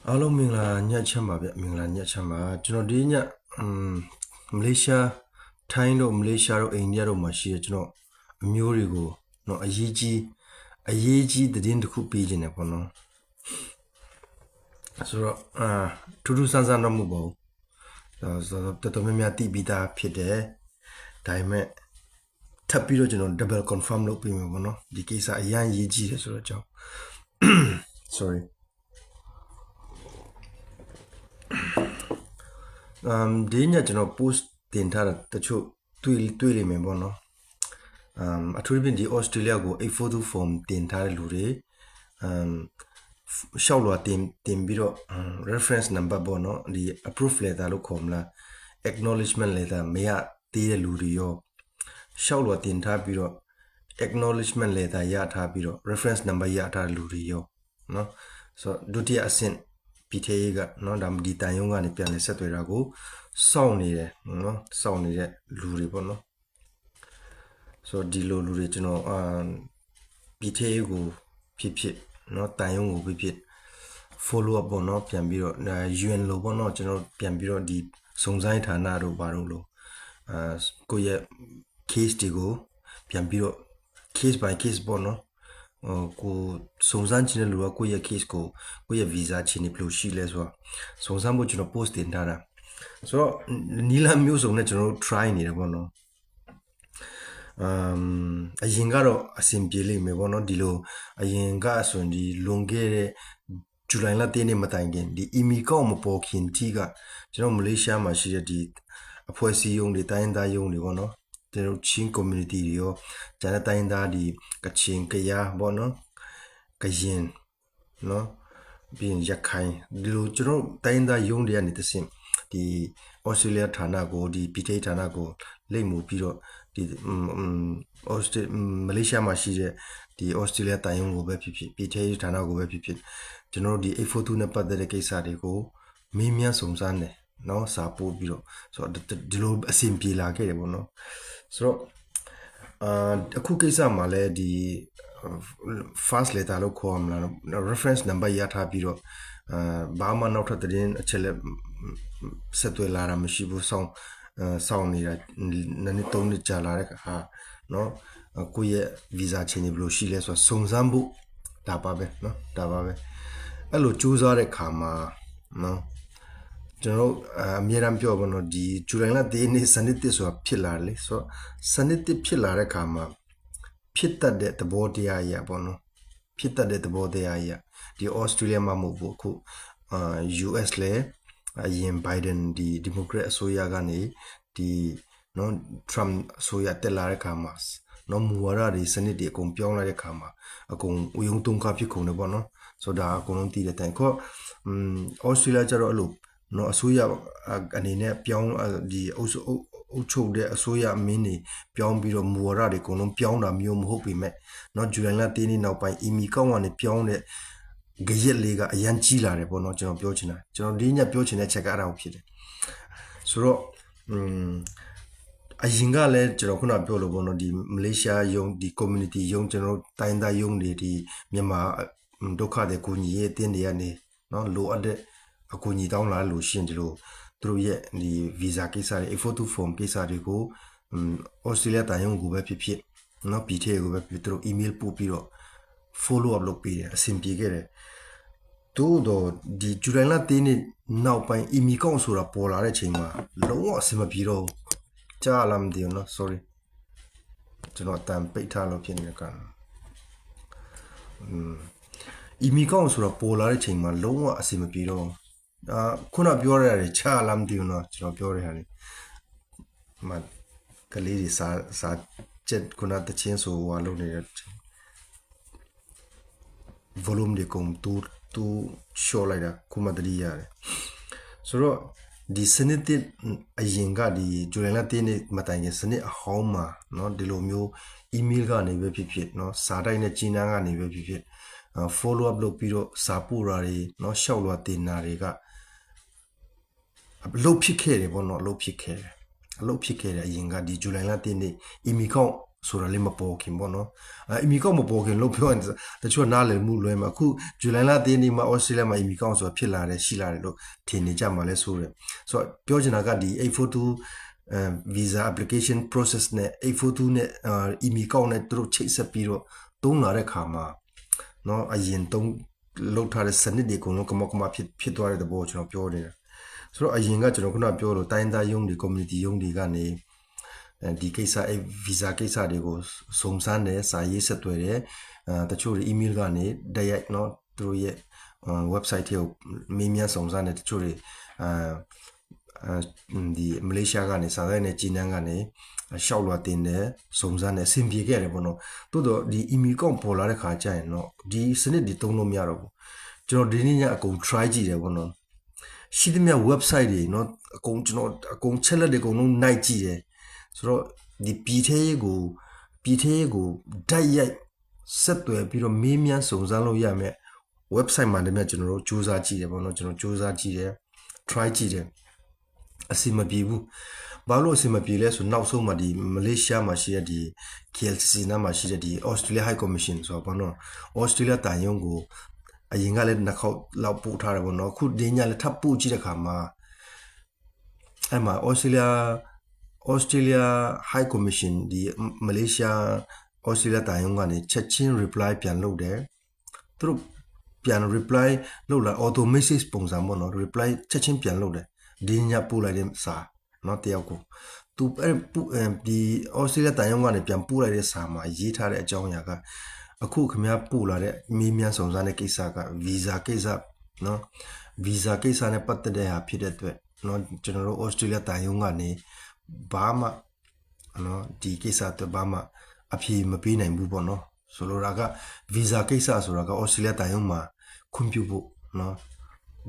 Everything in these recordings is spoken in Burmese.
အားလုံးမင်္ဂလာညချမ်းပါဗျမင်္ဂလာညချမ်းပါကျွန်တော်ဒီညမလေးရှားထိုင်းတို့မလေးရှားတို့အိန္ဒိယတို့မှာရှိတဲ့ကျွန်တော်အမျိုးတွေကိုနော်အရေးကြီးသတင်းတစ်ခုပေးခြင်းတယ်ပေါ့နော်ဆိုတော့ထူးထူးဆန်းဆန်းတော့မဟုတ်ပါဘူးဆိုတော့တော်တော်များများသိပြီးသားဖြစ်တယ်ဒါပေမဲ့ထပ်ပြီးတော့ကျွန်တော် double confirm လုပ်ပေးမယ်ပေါ့နော်ဒီကိစ္စအရင်ရေးကြည့်တယ်ဆိုတော့ကြောင့် sorryဒီညကျွန်တော် post တင်ထားတာတချို့တွေ့လိမ့်မယ်ပေါ့နော်အထူးသဖြင့်ဒီ Australia ကို842 form တင်ထားတဲ့လူတွေရှောက်လွှာတင်ပြီးတော့ reference number ပေါ့နော်ဒီ approve letter လို့ခေါ်မလား acknowledgement letter မရသေးတဲ့လူတွေရောရှောက်လွှာတင်ထားပြီးတော့ acknowledgement letter ရထားပြီးတော့ reference number ရထားတဲ့လူတွေရောနော်ဆိုတော့ဒုတိယအဆင့်PTA ကနော်ဒါဒီတန်ယုံကနေပြန်လဲဆက်သွယ်တာကိုစောင့်နေတယ်နော်စောင့်နေတဲ့လူတွေပေါ့နော်ဆိုတော့ဒီလိုလူတွေကျွန်တော်PTA ကိုဖြစ်နော်တန်ယုံကိုဖြစ် follow up ပေါ့နော်ပြန်ပြီးတော့ UN လို့ပေါ့နော်ကျွန်တော်ပြန်ပြီးတော့ဒီစုံစမ်းဌာနတို့ဘာလို့လို့ကိုယ့်ရဲ့ case တွေကိုပြန်ပြီးတော့ case by case ပေါ့နော်ကိုစုံစမ်းခြင်းတဲ့လူကကိုယ့်ရဲ့ case ကိုကိုယ့်ရဲ့ visa ချင်းနေဘယ်လိုရှိလဲဆိုတော့စုံစမ်းဖို့ကျွန်တော် post တင်ထားတာဆိုတော့နီလာမျိုးစုံနဲ့ကျွန်တော်တို့ try နေတယ်ပေါ့နော်အရင်ကတော့အဆင်ပြေလိမ့်မယ်ပေါ့နော်ဒီလိုအရင်ကဆိုရင်ဒီလွန်ခဲ့တဲ့ဇူလိုင်လ10ရက်နေ့မတိုင်ခင်ဒီ email ကောက်မပေါ်ခင်တီးကကျွန်တော်မလေးရှားမှာရှိတဲ့ဒီအဖွဲ့အစည်းရုံးတွေတိုင်းသားရုံးတွေပေါ့နော်ကျွန်တော်ချင်း community တွေရောကျန်တဲ့တိုင်းသားဒီကချင်ကယားပေါ့နော်ကရင်နော်ပြီးရင်ရခိုင်ဒီလိုကျွန်တော်တိုင်းသားရုံးတွေကနေတဆင့်ဒီ Australia ဌာနကိုဒီ PTA ဌာနကိုလိမ့်မှုပြီးတော့ဒီမလေးရှားမှာရှိတဲ့ဒီ Australia တိုင်ယုံကိုပဲဖြစ်ဖြစ် PTA ဌာနကိုပဲဖြစ်ဖြစ်ကျွန်တော်ဒီ842နဲ့ပတ်သက်တဲ့ကိစ္စတွေကိုမေးမြန်းစုံစမ်းတယ်နော်စာပို့ပြီးတော့ဆိုတော့ဒီလိုအဆင်ပြေလာခဲ့တယ်ပေါ့နော်ဆိုတော့အခုကိစ္စမှာလည်းဒီ first letter လို့ခေါ်မလား reference number ရထားပြီးတော့ဘာမှနောက်ထပ်သတင်းအချက်လက်ဆက်သွယ်လာတာမရှိဘူးစောင့်နေတာနှစ်သုံးနှစ်ကြာလာတဲ့ဟာနော်ကိုယ့်ရဲ့ visa ချင်းဘယ်လိုရှိလဲဆိုတော့စုံစမ်းဖို့ဒါပါပဲနော်ဒါပါပဲအဲ့လိုစူးစမ်းတဲ့ခါမှာနော်ကျွန်တော်အမြဲတမ်းပြောပါတော့ဒီဇူလိုင်လ10ရက်နေ့စနစ်တစ်ဆိုတာဖြစ်လာလေဆိုတော့စနစ်တစ်ဖြစ်လာတဲ့ခါမှာဖြစ်တတ်တဲ့သဘောတရားကြီးပေါ့နော်ဖြစ်တတ်တဲ့သဘောတရားကြီးဒီ Australia မှာမဟုတ်ဘူးအခု US လဲအရင် Biden ဒီ Democrat အစိုးရကနေဒီနော် Trump အစိုးရတက်လာတဲ့ခါမှာနော်မူဝါဒတွေစနစ်တွေအကုန်ပြောင်းလာတဲ့ခါမှာအကုန်ဥယုံတုံးကားဖြစ်ကုန်တယ်ပေါ့နော်ဆိုတာအကုန်လုံးသိတဲ့တိုင်ခေါ်Australia ကျတော့အဲ့လိုနော်အစိုးရအနေနဲ့ပြောင်းဒီအုပ်ချုပ်တဲ့အစိုးရအမင်းတွေပြောင်းပြီးတော့မူဝါဒတွေအကုန်လုံးပြောင်းတာမျိုးမဟုတ်ပေမဲ့နော်ဇူလိုင်လ10ရက်နေ့နောက်ပိုင်း email ကောက်ကနေပြောင်းတဲ့ကြရက်လေးကအရန်ကြီးလာတယ်ပေါ့နော်ကျွန်တော်ပြောချင်တာကျွန်တော်ဒီညပြောချင်တဲ့ချက်ကအဲ့ဒါကိုဖြစ်တယ်ဆိုတော့အရင်ကလည်းကျွန်တော်ခုနပြောလို့ပေါ့နော်ဒီမလေးရှားယုံဒီ community ယုံကျွန်တော်တိုင်းသားယုံတွေဒီမြန်မာဒုက္ခတွေကိုညီရဲ့တင်းတွေကနေနော်လိုအပ်တဲ့အကူအညီတောင်းလာလို့ရှိရင်ဒီလိုသူတို့ရဲ့ဒီ visa ကိစ္စတွေ 842 form ကိစ္စတွေကိုAustralia တန်ယုံကိုပဲဖြစ်ဖြစ်နော် PTA ကိုပဲဖြစ်သူတို့ email ပို့ပြီးတော့ follow up လုပ်ပေးတယ်အဆင်ပြေခဲ့တယ်တို့တော့ဒီဇူလိုင်လ10ရက်နေ့နောက်ပိုင်း email ကောက်ဆိုတာပေါ်လာတဲ့ချိန်မှာလုံးဝအဆင်မပြေတော့ကြားလာမသိဘူးနော် sorry ကျွန်တော်အတန်ပိတ်ထားလို့ဖြစ်နေကြတယ်email ကောက်ဆိုတာပေါ်လာတဲ့ချိန်မှာလုံးဝအဆင်မပြေတော့ခုနပြောရတဲ့ချာလာမသိဘူးနော်ကျွန်တော်ပြောရတဲ့ဟာလေမကလေးတွေစာချက်ခုနတချင်းဆိုဟိုလုပ်နေတဲ့ volume တွေကုန်တူ show လိုက်တာခုမှတတိရတယ်ဆိုတော့ဒီစနစ်အရင်ကဒီဇူလိုင်လ10ရက်နေ့မတိုင်ခင်စနစ်အဟောင်းမှာเนาะဒီလိုမျိုး email ကနေပဲဖြစ်ဖြစ်เนาะစာတိုက်နဲ့ကြီးနှန်းကနေပဲဖြစ်ဖြစ်follow up လုပ်ပြီးတော့စာပို့တာတွေเนาะရှောက်လွှာတင်တာတွေကအလုပ်ဖြစ်ခဲ့တယ်ပေါ့เนาะအလုပ်ဖြစ်ခဲ့တယ်အရင်ကဒီဇူလိုင်လ10ရက်နေ့ email ကောက် ဆိုတာလေးမပေါ်ခင်ပေါ့နော်အီမီကောက်မပေါ်ခင်လို့ပြောရင်တချို့နားလည်မှုလွဲမှာအခုဇူလိုင်လ3ရက်နေ့မှာဩစတြေးလျမှာအီမီကောက်ဆိုတာဖြစ်လာတယ်ရှိလာတယ်လို့ထင်နေကြမှာလဲဆိုရယ်ဆိုတော့ပြောချင်တာကဒီ842visa application process နဲ့842နဲ့email ကောက်နဲ့သူတို့ချိတ်ဆက်ပြီးတော့တုံးလာတဲ့ခါမှာเนาะအရင်တုံးလောက်ထားတဲ့စနစ်တွေအကုန်လုံးကမဖြစ်သွားတဲ့သဘောကျွန်တော်ပြောနေတာဆိုတော့အရင်ကကျွန်တော်ခုနပြောလို့တိုင်းသားယုံတွေ community ယုံတွေကနေဒီကိစ္စvisa ကိစ္စတွေကိုစုံစမ်းတယ်စာရေးဆက်သွယ်တယ်တချို့တွေ email ကနေတိုက်ရိုက်เนาะသူတို့ရဲ့ website တွေကိုမေးမြန်းစုံစမ်းတယ်တချို့တွေဒီမလေးရှားကနေစာရိုက်နဲ့ဂျီနန်ကနေရှောက်လွှာတင်တယ်စုံစမ်းတယ်အဆင်ပြေခဲ့တယ်ပေါ့နော်တိုးတော့ဒီ email ကောက်ပေါ်လာတဲ့ခါကျရင်တော့ဒီစနစ်ဒီသုံးလို့မရတော့ဘူးကျွန်တော်ဒီနေ့ညအကုန် try ကြည့်တယ်ပေါ့နော်ရှိသမျှ website တွေเนาะအကုန်ကျွန်တော်အကုန်ချက်လက်တွေအကုန်လုံးနိုင်ကြည့်တယ်ဆိုတော့ဒီပြည်သေးကိုဓာတ်ရိုက်ဆက်သွယ်ပြီးတော့မေးမြန်းစုံစမ်းလို့ရမယ် website မှာတည်းကကျွန်တော်တို့စူးစမ်းကြည့်တယ်ပေါ့နော်ကျွန်တော်စူးစမ်းကြည့်တယ် try ကြည့်တယ်အစီမပြေဘူးဘာလို့အစီမပြေလဲဆိုနောက်ဆုံးမှာဒီမလေးရှားမှာရှိတဲ့ဒီ KLCC နားမှာရှိတဲ့ဒီ Australia High Commission ဆိုတော့ဘာလို့ Australia တန်ယုံကိုအရင်ကလည်းနှစ်ခေါက်လောက်ပို့ထားတယ်ပေါ့နော်အခုဒီညလည်းထပ်ပို့ကြည့်တဲ့ခါမှာအဲ့မှာ Australia High Commission ဒီမလေးရှား Australia တန်ယုံကနေချက်ချင်း reply ပြန်လုပ်တယ်သူတို့ပြန် reply လုပ်လာ auto message ပုံစံပေါ့နော် reply ချက်ချင်းပြန်လုပ်တယ်ဒီညပို့လိုက်တဲ့စာเนาะတယောက်ကိုသူဒီ Australia တန်ယုံကနေပြန်ပို့လိုက်တဲ့စာမှာရေးထားတဲ့အကြောင်းအရာကအခုခင်ဗျားပို့လာတဲ့မေးမြန်းစုံစမ်းတဲ့ကိစ္စက visa ကိစ္စเนาะ visa ကိစ္စနဲ့ပတ်သက်တဲ့ဟာဖြစ်တဲ့အတွက်เนาะကျွန်တော်တို့ Australia တန်ယုံကနေဘာမှเนาะဒီကိစ္စအတွက်ဘာမှအဖြေမပေးနိုင်ဘူးပေါ့เนาะဆိုလိုတာက visa ကိစ္စဆိုတာက Australia တန်ယုံမှာခွင့်ပြုဖို့เนาะ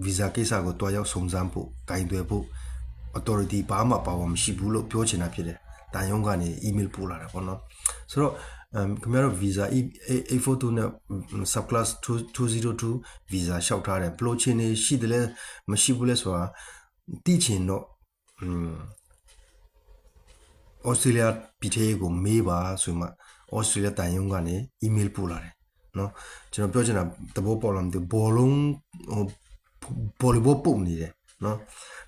visa ကိစ္စကိုတွားရောက်စုံစမ်းဖို့ဂိုင်တွယ်ဖို့ authority ဘာမှပါဝါမရှိဘူးလို့ပြောချင်တာဖြစ်တယ်။တန်ယုံကနေ email ပို့လာတာပေါ့နော်။ဆိုတော့ခင်ဗျားတို့ visa 842နဲ့ subclass 202 visa လျှောက်ထားတယ်ဘလို့ချင်းနေရှိတယ်လဲမရှိဘူးလဲဆိုတာသိချင်တော့Australia ပြည်ထဲကိုမေးပါဆိုမှ Australia တန်ယုံကနေ email ပို့လာတယ်နော်ကျွန်တော်ပြောချင်တာသဘောပေါက်လာမသိဘောလုံးဘောလီဘောပုံနေတယ်နော်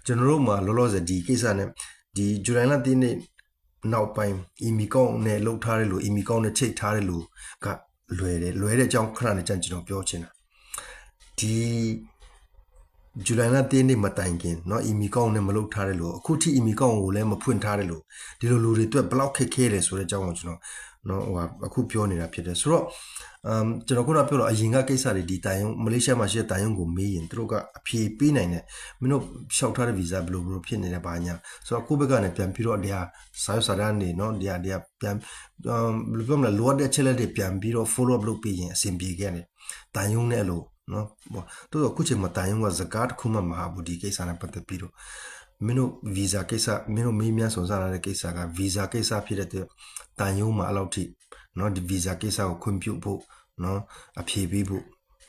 ကျွန်တော်တို့မှာလောလောဆယ်ဒီကိစ္စနဲ့ဒီဇူလိုင်လ3နေ့နောက်ပိုင်း email ကောင်းနဲ့လောက်ထားတယ်လို့ email ကောင်းနဲ့ချိတ်ထားတယ်လို့ကလွယ်တဲ့အကြောင်းခဏနဲ့ကျွန်တော်ပြောချင်တာဒီဇူလိုင်လ3နေ့မတိုင်ခင်เนาะ email ကောင်းနဲ့မလောက်ထားတယ်လို့အခုထိ email ကောင်းကိုလည်းမဖွင့်ထားတယ်လို့ဒီလိုလူတွေအတွက်ဘလောက်ခက်ခဲတယ်ဆိုတဲ့အကြောင်းကိုကျွန်တော်เนาะအခုပြောနေတာဖြစ်တယ်ဆိုတော့ကျွန်တော်ခုနပြောတော့အရင်ကကိစ္စတွေဒီတိုင်ယုံမလေးရှားမှာရှိတဲ့တိုင်ယုံကိုမေးရင်သူတို့ကအဖြေပေးနိုင်တယ်မင်းတို့ရှောက်ထားတဲ့ဗီဇာဘယ်လိုဖြစ်နေလဲဘာညာဆိုတော့ကိုယ့်ဘက်ကနေပြန်ပြီးတော့တရားစာရွက်စာတမ်းတွေเนาะတရားပြန်ဘယ်လိုပြောမလဲလိုအပ်တဲ့ချက်လက်တွေပြန်ပြီးတော့ follow up လုပ်ပေးရင်အဆင်ပြေခဲ့တယ်တိုင်ယုံနဲ့လို့เนาะတို့အခုချိန်မှာတိုင်ယုံကစကားတစ်ခုမှမဟာဘူးဒီကိစ္စနဲ့ပတ်သက်ပြီးတော့မင်းတို့ဗီဇာကိစ္စမင်းတို့မေးမြန်းစုံစမ်းလာတဲ့ကိစ္စကဗီဇာကိစ္စဖြစ်တဲ့အတွက်တိုင်ယုံမှာအဲ့လောက်ထိเนาะဒီဗီဇာကိစ္စကိုခွင့်ပြုဖို့เนาะအဖြေပေးဖို့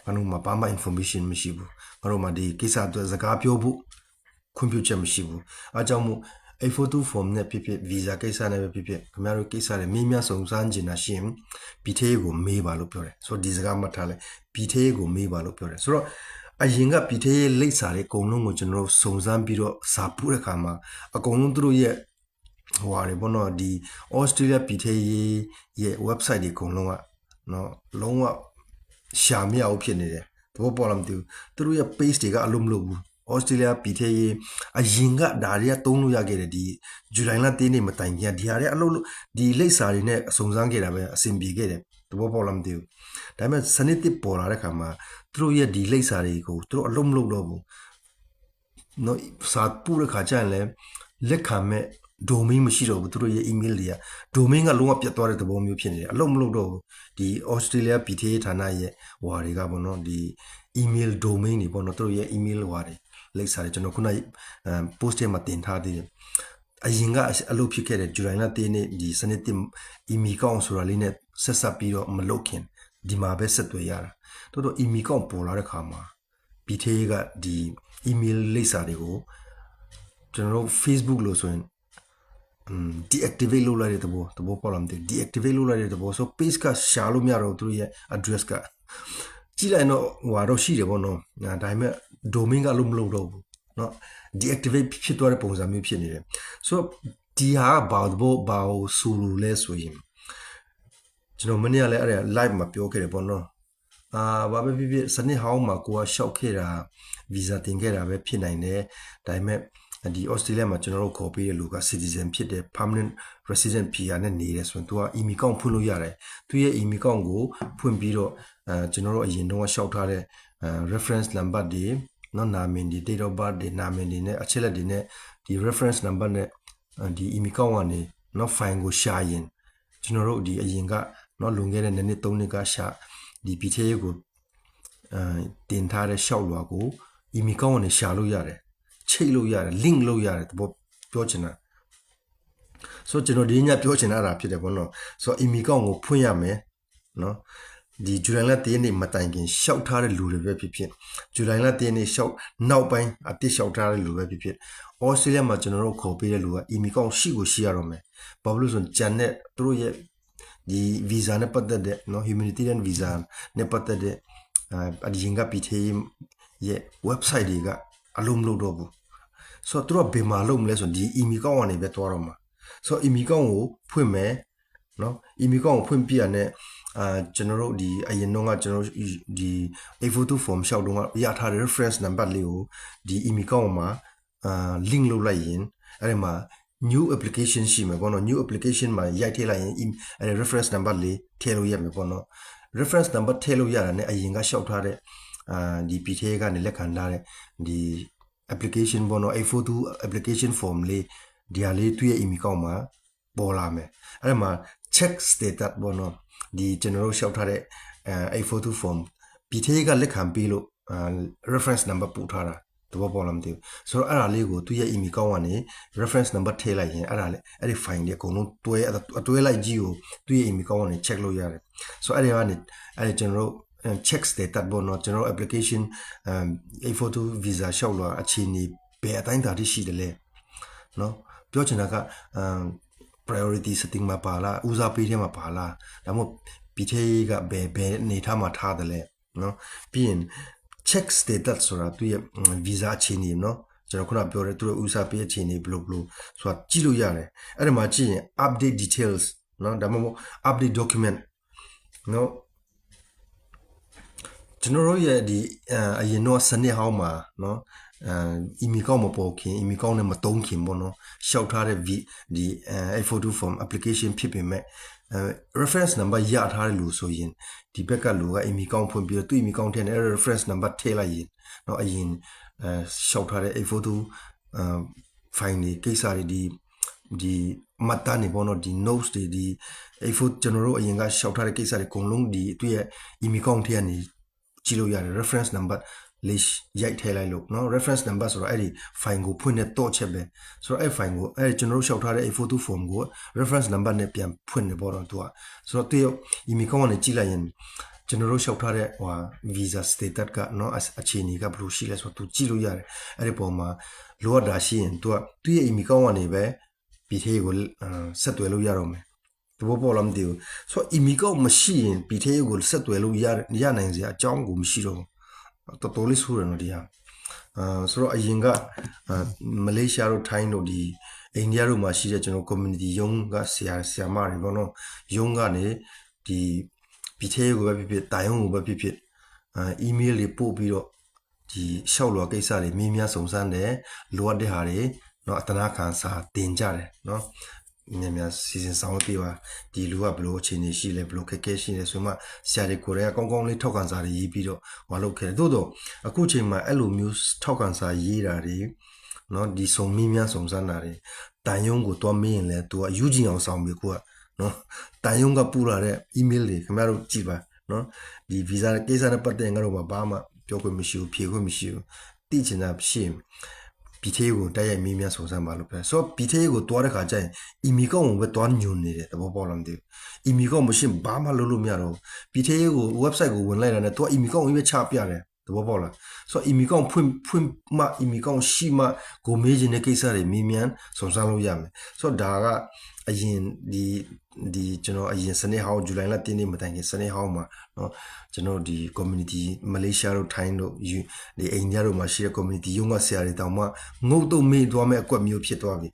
ဘာလို့မှဘာမှ information မရှိဘူးဘာလို့မှဒီကိစ္စအတွက်စကားပြောဖို့ခွင့်ပြုချက်မရှိဘူးအားကြောင့်မို့ 842 form နဲ့ဖြစ်ဖြစ် visa ကိစ္စနဲ့ပဲဖြစ်ဖြစ်ခင်ဗျားတို့ကိစ္စတွေမေးမြန်းစုံစမ်းကျင်တာရှိရင်ပြည်သေးကိုမေးပါလို့ပြောတယ်ဆိုတော့ဒီစကားမှတ်ထားလိုက်ပြည်သေးကိုမေးပါလို့ပြောတယ်ဆိုတော့အရင်ကပြည်သေးလိပ်စာတွေအကုန်လုံးကိုကျွန်တော်တို့စုံစမ်းပြီးတော့စာပို့တဲ့အခါမှာအကုန်လုံးသူတို့ရဲ့ဟိုဟာတွေပေါ့နော်ဒီ Australia ပြည်သေးရဲ့ website တွေအကုန်လုံးကနော်လုံးဝရှာမရဘူးဖြစ်နေတယ်သဘောပေါက်လားမသိဘူးသူတို့ရဲ့ page တွေကအလုံးမလို့ဘူး Australia ပြည်ထဲရေးအရင်ကဒါတွေကတုံးလို့ရခဲ့တယ်ဒီဇူလိုင်လ3နေ့မတိုင်ခင်ဒီဟာတွေအလုံးဒီလိပ်စာတွေနဲ့အစုံစမ်းခဲ့တာပဲအဆင်ပြေခဲ့တယ်သဘောပေါက်လားမသိဘူးဒါပေမဲ့စနစ်တစ်ပေါ်လာတဲ့ခါမှာသူတို့ရဲ့ဒီလိပ်စာတွေကိုသူတို့အလုံးမလို့တော့ဘူးနော်စာပို့တဲ့ခါကျရင်လည်းလက်ခံမဲ့domain မရှိတော့ဘူးသူတို့ရဲ့ email တွေက domain ကလုံးဝပြတ်သွားတဲ့သဘောမျိုးဖြစ်နေတယ်အလုံးမလုပ်တော့ဘူးဒီ Australia ပြည်ထရေးဌာနရဲ့ဟွာတွေကပေါ့နော်ဒီ email domain တွေပေါ့နော်သူတို့ရဲ့ email ဟွာတွေလိပ်စာတွေကျွန်တော်ခုန post ထဲမှာတင်ထားသေးတယ်အရင်ကအလုပ်ဖြစ်ခဲ့တဲ့ဇူလိုင်လ3နေ့ဒီစနစ်တင် email ကောင်းဆိုတာလေးနဲ့ဆက်ဆက်ပြီးတော့မလုပ်ခင်ဒီမှာပဲဆက်သွယ်ရတာတော်တော် email ကောင်းပေါ်လာတဲ့ခါမှာပြည်ထရေးကဒီ email လိပ်စာတွေကိုကျွန်တော်တို့ Facebook လို့ဆိုရင် deactivate လုပ်လိုက်တဲ့သဘောပေါက်လာမသိ deactivate လုပ်လိုက်တဲ့သဘော so page ကရှာလို့မရတော့သူတို့ရဲ့ address ကကြည့်လိုက်တော့ဟိုတော့ရှိတယ်ပေါ့နော်ဒါပေမဲ့ domain ကလုံးမလုပ်တော့ဘူးเนาะ deactivate ဖြစ်သွားတဲ့ပုံစံမျိုးဖြစ်နေတယ် so ဒီဟာဘာဆိုလို့လဲဆိုရင်ကျွန်တော်မနေ့ကလည်းအဲ့ဒါ live မှာပြောခဲ့တယ်ပေါ့နော်ဘာပဲဖြစ်ဖြစ်စနစ်ဟောင်းမှာကိုကရှောက်ခဲ့တာ visa တင်ခဲ့တာပဲဖြစ်နိုင်တယ်ဒါပေမဲ့ဒီ Australia မှာကျွန်တော်တို့ခေါ်ပေးတဲ့လူက citizen ဖြစ်တဲ့ permanent resident PR နဲ့နေတယ်ဆိုရင်သူက email account ဖွင့်လို့ရတယ်သူရဲ့ email account ကိုဖွင့်ပြီးတော့ကျွန်တော်တို့အရင်တုန်းကရှောက်ထားတဲ့reference number တွေနော်နာမည်တွေ date of birth တွေနာမည်တွေနဲ့အချက်လက်တွေနဲ့ဒီ reference number နဲ့ဒီ email account ကနေနော် file ကိုရှာရင်ကျွန်တော်တို့ဒီအရင်ကနော်လွန်ခဲ့တဲ့နှစ်3နှစ်ကရှာဒီ PTA ကိုတင်ထားတဲ့ရှောက်လွာကို email account ကနေရှာလို့ရတယ်ချိတ်လို့ရတယ် link လုပ်ရတယ်တဘောပြောချင်တာဆိုကျွန်တော်ဒီညပြောချင်တာဖြစ်တယ်ပေါ့နော်ဆို email account ကိုဖွင့်ရမယ်နော်ဒီဇူလိုင်လ1ရက်နေ့မတိုင်ခင်ရှောက်ထားတဲ့လူတွေပဲဖြစ်ဖြစ်ဇူလိုင်လ1ရက်နေ့ရှောက်နောက်ပိုင်းအတိရှောက်ထားတဲ့လူပဲဖြစ်ဖြစ်ဩစတြေးလျမှာကျွန်တော်တို့ခေါ်ပေးတဲ့လူက email account ရှိကိုရှိရတော့မယ်ဘာလို့ဆိုဂျန်နဲ့သူတို့ရဲ့ဒီ visa နဲ့ပတ်သက်တဲ့နော် humanitarian visa နဲ့ပတ်သက်တဲ့အရင်က PTA ရဲ့ website တွေကအလုံးမလို့တော့ဘူးဆိုတော့သူတို့ကဘယ်မှာလုပ်မလဲဆိုဒီ email account ကနေပဲတွားတော့မှာဆိုတော့ email account ကိုဖွင့်မယ်နော် email account ကိုဖွင့်ပြရတဲ့ကျွန်တော်တို့ဒီအရင်တော့ကကျွန်တော်ဒီ A42 form ရှောက်တော့ရထားတဲ့ reference number လေးကိုဒီ email account မှာlink လုပ်လိုက်ရင်အဲ့ဒီမှာ new application ရှိမှာပေါ့နော် new application မှာရိုက်ထည့်လိုက်ရင်အဲ့ဒီ reference number လေးထည့်လို့ရမှာပေါ့နော် reference number ထည့်လို့ရတာ ਨੇ အရင်ကရှောက်ထားတဲ့ဒီ PTA ကနေလက်ခံထားတဲ့ဒီ application ပေါ့နော် A42 application form လေးဒီဟာလေးသူ့ရဲ့ email account မှာပေါ်လာမယ်အဲ့မှာ check status ပေါ့နော်ဒီကျွန်တော်တို့ရှောက်ထားတဲ့A42 form PTA ကလက်ခံပြီးလို့reference number ပို့ထားတာတဘောပေါ်လာမသိဘူးဆိုတော့အဲ့ဒါလေးကိုသူ့ရဲ့ email account ကနေ reference number ထည့်လိုက်ရင်အဲ့ဒါလေအဲ့ဒီ file တွေအကုန်လုံးတွဲလိုက်ကြီးကိုသူ့ရဲ့ email account ကနေ check လုပ်ရတယ်ဆိုတော့အဲ့ဒီကနေအဲ့ဒီကျွန်တော်တို့ check status ပေါ့နော်ကျွန်တော် application A42 visa ရှောက်လာအခြေအနေဘယ်အတိုင်းတာတိရှိတယ်လဲနော်ပြောချင်တာကpriority setting မှာပါလားဦးစားပေးထဲမှာပါလားဒါမှမဟုတ် PTA ကဘယ်အနေထားမှာထားတယ်လဲနော်ပြီးရင် check status ဆိုတာသူရဲ့ visa အခြေအနေနော်ကျွန်တော်ခုနပြောတဲ့သူတို့ဦးစားပေးအခြေအနေဘယ်လိုဆိုတာကြည့်လို့ရတယ်အဲ့ဒီမှာကြည့်ရင် update details နော်ဒါမှမဟုတ် update document နော်ကျွန်တော်တို့ရဲ့ဒီအရင်တော့စနစ်ဟောင်းမှာနော်email account မပေါ်ခင် email account နဲ့မတုံးခင်ပေါ့နော်ရှောက်ထားတဲ့ဒီA42 form application ဖြစ်ပေမဲ့ reference number ရထားတယ်လို့ဆိုရင်ဒီဘက်ကလူက email account ဖွင့်ပြီးတော့သူ့ email account ထဲနဲ့ reference number ထည့်လိုက်ရင်เนาะအရင်ရှောက်ထားတဲ့ A42 file တွေကိစ္စတွေဒီမှတ်တမ်းတွေပေါ့နော်ဒီ notes တွေဒီ A4 ကျွန်တော်တို့အရင်ကရှောက်ထားတဲ့ကိစ္စတွေအကုန်လုံးဒီသူ့ရဲ့ email account ထဲကနေကြည့်လို့ရတယ် reference number လေးရိုက်ထည့်လိုက်လို့เนาะ reference number ဆိုတော့အဲ့ဒီ file ကိုဖွင့်တဲ့တော့ချက်ပဲဆိုတော့အဲ့ file ကိုအဲ့ကျွန်တော်တို့ရှောက်ထားတဲ့ A42 form ကို reference number နဲ့ပြန်ဖွင့်နေပေါ့တော့သူကဆိုတော့သူ့ရဲ့ email account ကနေကြည့်လိုက်ရင်ကျွန်တော်တို့ရှောက်ထားတဲ့ဟို visa status ကเนาะအခြေအနေကဘယ်လိုရှိလဲဆိုတော့သူကြည့်လို့ရတယ်အဲ့ဒီပုံမှာလိုအပ်တာရှိရင်သူကသူ့ရဲ့ email account ကနေပဲ PTA ကိုဆက်သွယ်လို့ရတော့မယ်တဘောပေါ်လာမသိဘူးဆိုတော့ email account မရှိရင် PTA ကိုဆက်သွယ်လို့ရနိုင်စရာအကြောင်းကိုမရှိတော့တော်တော်လေးဆိုးတယ်နော်ဒီဟာဆိုတော့အရင်ကမလေးရှားတို့ထိုင်းတို့ဒီအိန္ဒိယတို့မှာရှိတဲ့ကျွန်တော် community ရုံးကဆရာမတွေပေါ့နော်ရုံးကနေဒီ PTA ကိုပဲဖြစ်ဖြစ်တိုင်ရုံးကိုပဲဖြစ်ဖြစ်email တွေပို့ပြီးတော့ဒီရှောက်လွာကိစ္စတွေမင်းများစုံစမ်းတယ်လိုအပ်တဲ့ဟာတွေเนาะအတနာခံစာတင်ကြတယ်เนาะများစီစဉ်ဆောင်ပေးပါဒီလူကဘလို့အခြေအနေရှိလဲဘလို့ခက်ခဲရှိလဲဆိုမှဆရာတွေကိုယ်တိုင်ကောင်းကောင်းလေးထောက်ခံစာတွေရေးပြီးတော့မလုပ်ခဲ့သို့တော့အခုချိန်မှာအဲ့လိုမျိုးထောက်ခံစာရေးတာတွေเนาะဒီစုံမင်းများစုံစမ်းတာတွေတန်ယုံကိုတွားမင်းရင်လဲသူကယူကျင်အောင်ဆောင်ပြီးကိုကเนาะတန်ယုံကပူလာတဲ့ email တွေခင်ဗျားတို့ကြည့်ပါเนาะဒီ visa ကိစ္စနဲ့ပတ်သက်ရင်ကတော့ဘာမှပြောခွင့်မရှိဘူးဖြေခွင့်မရှိဘူးသိချင်တာရှိရင် PTA ကိုတိုက်ရိုက်မင်းများစုံစမ်းပါလို့ပြောဆိုတော့ PTA ကိုတွားတဲ့ခါကျရင် email ကောပဲတွားညွန်နေတယ်သဘောပေါက်လားမသိဘူး email ကောမရှိဘာမှလုပ်လို့မရတော့ PTA ကို website ကိုဝင်လိုက်တာနဲ့သူက email ကောပဲချပြတယ်သ ဘောပေါက်လားဆိုတော့ email ကောင်းဖွင့်မှ email ကောင်းရှိမှကိုမေးခြင်းတဲ့ကိစ္စတွေမေးမြန်းစုံစမ်းလို့ရမယ်ဆိုတော့ဒါကအရင်ဒီကျွန်တော်အရင်စနေဟောင်းဇူလိုင်လ1နေ့မတိုင်ခင်စနေဟောင်းမှာเนาะကျွန်တော်ဒီ community မလေးရှားတို့ထိုင်းတို့ဒီအိန္ဒိယတို့မှာရှိတဲ့ community ရုံးကဆရာတွေတောင်မှငုတ်တုံမေးသွားမဲ့အကွက်မျိုးဖြစ်သွားပြီ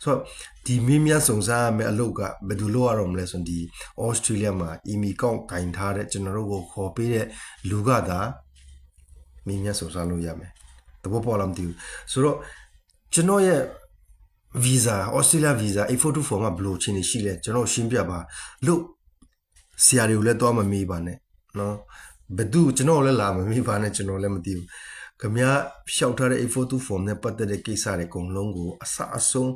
ဆိုတော့ဒီမေးမြန်းစုံစမ်းရမယ့်အလုပ်ကဘယ်သူလုပ်ရတော့မလဲဆိုရင်ဒီ Australia မှာ email ကောင်းကင်ထားတဲ့ကျွန်တော်တို့ကိုခေါ်ပေးတဲ့လူကသာမေးမြန်းစုံစမ်းလို့ရမယ်တဘောပေါ်လာမသိဘူးဆိုတော့ကျွန်တော်ရဲ့visa Australia visa 842 မှာဘယ်လိုချင်းနေရှိလဲကျွန်တော်ရှင်းပြပါလို့ဆရာတွေကိုလည်းတော့မမေးပါနဲ့နော်ဘယ်သူကျွန်တော်လည်းလာမမေးပါနဲ့ကျွန်တော်လည်းမသိဘူးခင်ဗျားရှောက်ထားတဲ့842 form နဲ့ပတ်သက်တဲ့ကိစ္စတွေအကုန်လုံးကိုအစအဆုံး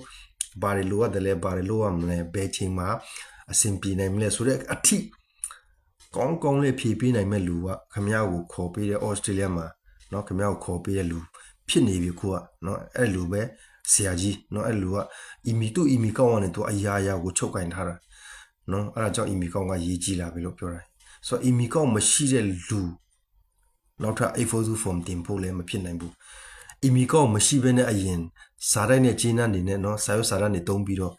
ဘာတွေလိုရတယ်လဲဘာတွေလိုရမလဲဘယ်ချိန်မှာအဆင်ပြေနိုင်မလဲဆိုတဲ့အထိကောင်းကောင်းလေးဖြည့်ပေးနိုင်မဲ့လူကခင်ဗျားကိုခေါ်ပေးတဲ့ Australia မှာနော်ခင်ဗျားကိုခေါ်ပေးတဲ့လူဖြစ်နေပြီခုကနော်အဲ့လူပဲဆရာကြီးเนาะအဲ့လူက email သူ email ကောင်းကနေသူအရာရာကိုချုပ်ကင်ထားတာเนาะအဲ့ဒါကြောင့် email ကောင်းကရေးကြည့်လာပြီလို့ပြောတာဆိုတော့ email ကောင်းမရှိတဲ့လူနောက်ထပ် 842 form တင်ဖို့လည်းမဖြစ်နိုင်ဘူး email ကောင်းမရှိဘဲနဲ့အရင်စာရိုက်နဲ့ကျင်းနေနဲ့เนาะစာရွက်စာတမ်းတွေတုံးပြီးတော့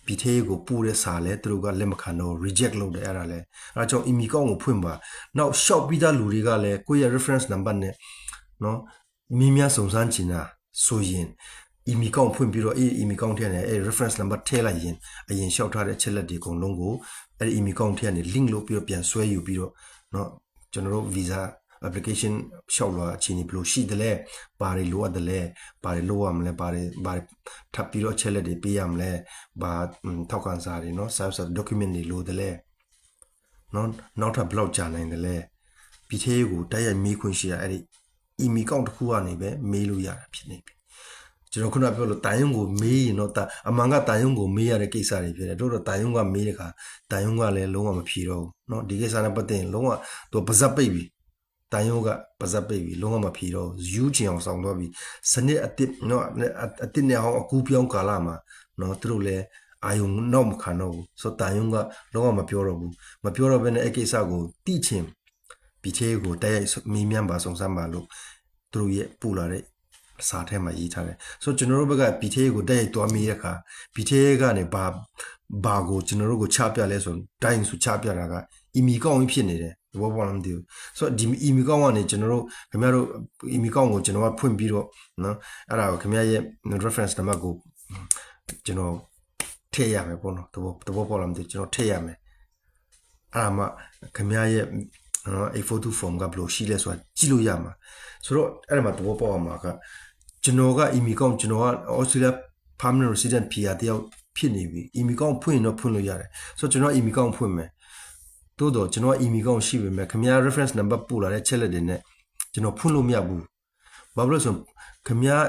ဒီထေးကိုပို့တဲ့စာလဲသူတို့ကလက်မခံတော့ reject လုပ်တယ်အဲ့ဒါလဲအဲ့ဒါကြောင့် email ကောင်းကိုဖွင့်ပါနောက် shop ပြီးသားလူတွေကလည်းကိုယ့်ရဲ့ reference number နဲ့เนาะမိများစုံစမ်းချင်တာဆိုရင်email ကောင်းဖွင့်ပြီးတော့email ကောင်းထဲနဲ့reference number ထည့်လိုက်ရင်အရင်လျှောက်ထားတဲ့အချက်လက်တွေအကုန်လုံးကိုemail ကောင်းထဲနဲ့ link လုပ်ပြီးတော့ပြန်ဆွဲယူပြီးတော့เนาะကျွန်တော်တို့ visa application လျှောက်လာအချိန်ဘယ်လိုရှိတယ်လဲဘာတွေလိုအပ်တယ်လဲဘာတွေလိုရမလဲဘာတွေထပ်ပြီးတော့အချက်လက်တွေပေးရမလဲဘာထောက်ခံစာတွေเนาะ service document တွေလိုတယ်လဲเนาะနောက်ထပ်ဘယ်လောက်ကြာနိုင်တယ်လဲပြီးသေးကိုတိုက်ရိုက်မေးခွင့်ရှိရအဲ့ဒီ email ကောင်းတစ်ခုကနေပဲမေးလို့ရတာဖြစ်နေပြီကျွန်တော်ခုနပြောလို့တိုင်ယုံကိုမေးရင်တော့အမှန်ကတိုင်ယုံကိုမေးရတဲ့ကိစ္စတွေဖြစ်တယ်တို့တော့တိုင်ယုံကမေးတဲ့ခါတိုင်ယုံကလည်းလုံးဝမဖြေတော့ဘူးเนาะဒီကိစ္စနဲ့ပတ်သက်ရင်လုံးဝသူပါဇက်ပိတ်ပြီတိုင်ယုံကပါဇက်ပိတ်ပြီလုံးဝမဖြေတော့ယူချင်အောင်ဆောင်တော့ပြီစနစ်အတစ်เนาะအတစ်နဲ့အောင်အကူပြောင်းကာလမှာเนาะသူတို့လည်းအာယုံတော့မခံတော့ဘူးဆိုတိုင်ယုံကလုံးဝမပြောတော့ဘူးမပြောတော့ဘဲနဲ့အဲ့ကိစ္စကိုတိချင်ပြီးသေးကိုတိုက်ရိုက်မေးမြန်းပါစုံစမ်းပါလို့သူတို့ရဲ့ပူလာတဲ့စာထဲမှာရေးထားတယ်ဆိုကျွန်တော်တို့ဘက်ကပီသေးကိုတိုက်ရိုက်တွားမေးတဲ့အခါပီသေးကနေဘာကိုကျွန်တော်တို့ကိုချပြလဲဆိုတိုင်းဆိုချပြတာက email ကောင်းဖြစ်နေတယ်ဘောပေါ်လာမသိဘူးဆိုတော့ဒီ email ကောင်းကနေကျွန်တော်တို့ခင်ဗျားတို့ email ကောင်းကိုကျွန်တော်ကဖွင့်ပြီးတော့နော်အဲ့ဒါကိုခင်ဗျားရဲ့ reference number ကိုကျွန်တော်ထည့်ရမယ်ပေါ့နော်သဘောပေါ်လာမသိကျွန်တော်ထည့်ရမယ်အဲ့ဒါမှခင်ဗျားရဲ့842 form ကဘယ်လိုရှိလဲဆိုတာကြည့်လို့ရမှာဆိုတော့အဲ့ဒါမှသဘောပေါက်အောင်မှာကကျွန်တော်က email ကောင်းကျွန်တော်က Australia permanent resident PR တယောက်ဖြစ်နေပြီ email ကောင်းဖွင့်တော့ဖွင့်လို့ရတယ်ဆိုတော့ကျွန်တော် email ကောင်းဖွင့်မယ်တိုးတော့ကျွန်တော် email ကောင်းရှိပေမဲ့ခင်ဗျား reference number ပို့လာတဲ့ချက်လက်တွေနဲ့ကျွန်တော်ဖွင့်လို့မရဘူးဘာလို့လဲဆိုခင်ဗျား